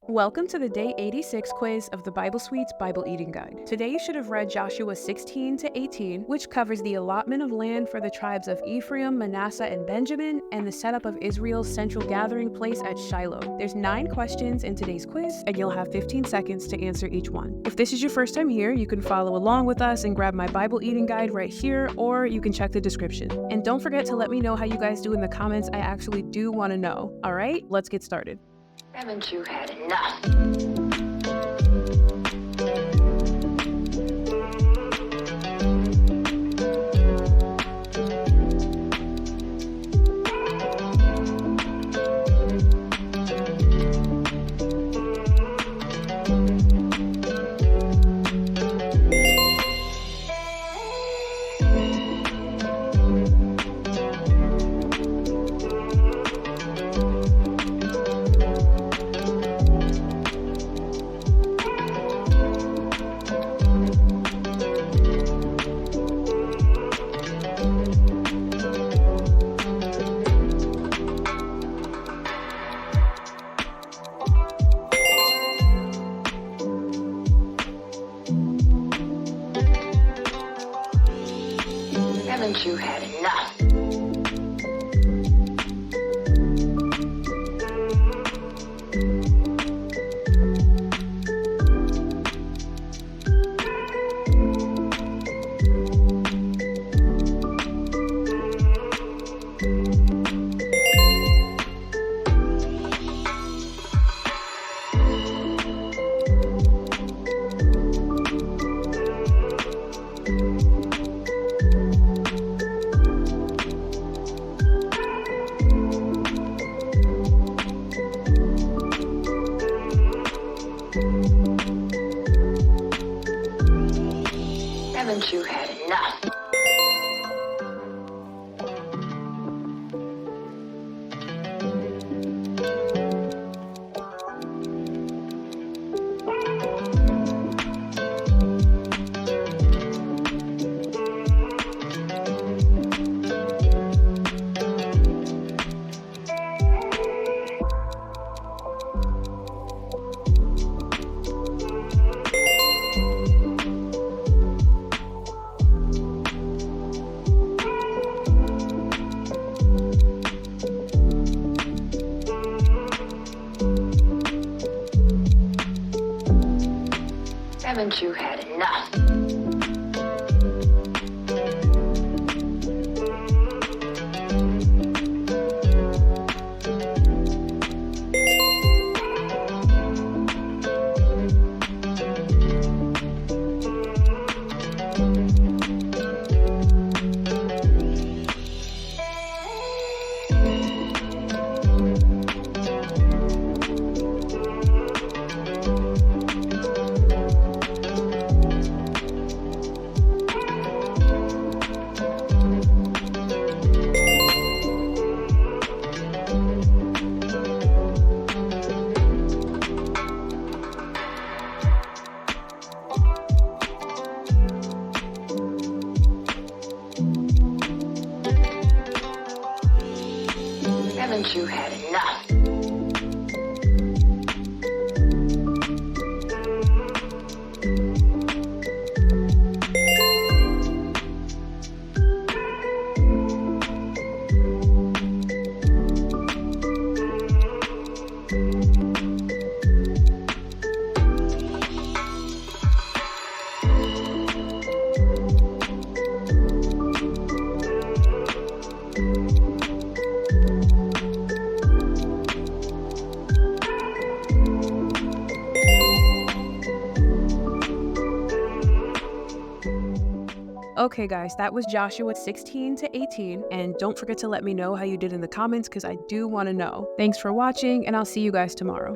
Welcome to the Day 86 quiz of the Bible Suite's Bible Eating Guide. Today you should have read Joshua 16 to 18, which covers the allotment of land for the tribes of Ephraim, Manasseh, and Benjamin, and the setup of Israel's central gathering place at Shiloh. There's 9 questions in today's quiz, and you'll have 15 seconds to answer each one. If this is your first time here, you can follow along with us and grab my Bible Eating Guide right here, or you can check the description. And don't forget to let me know how you guys do in the comments. I actually do want to know. All right, let's get started. Haven't you had enough? Haven't you had enough? Haven't you had enough? Haven't you had enough? Haven't you had enough? Okay guys, that was Joshua 16 to 18, and don't forget to let me know how you did in the comments because I do want to know. Thanks for watching, and I'll see you guys tomorrow.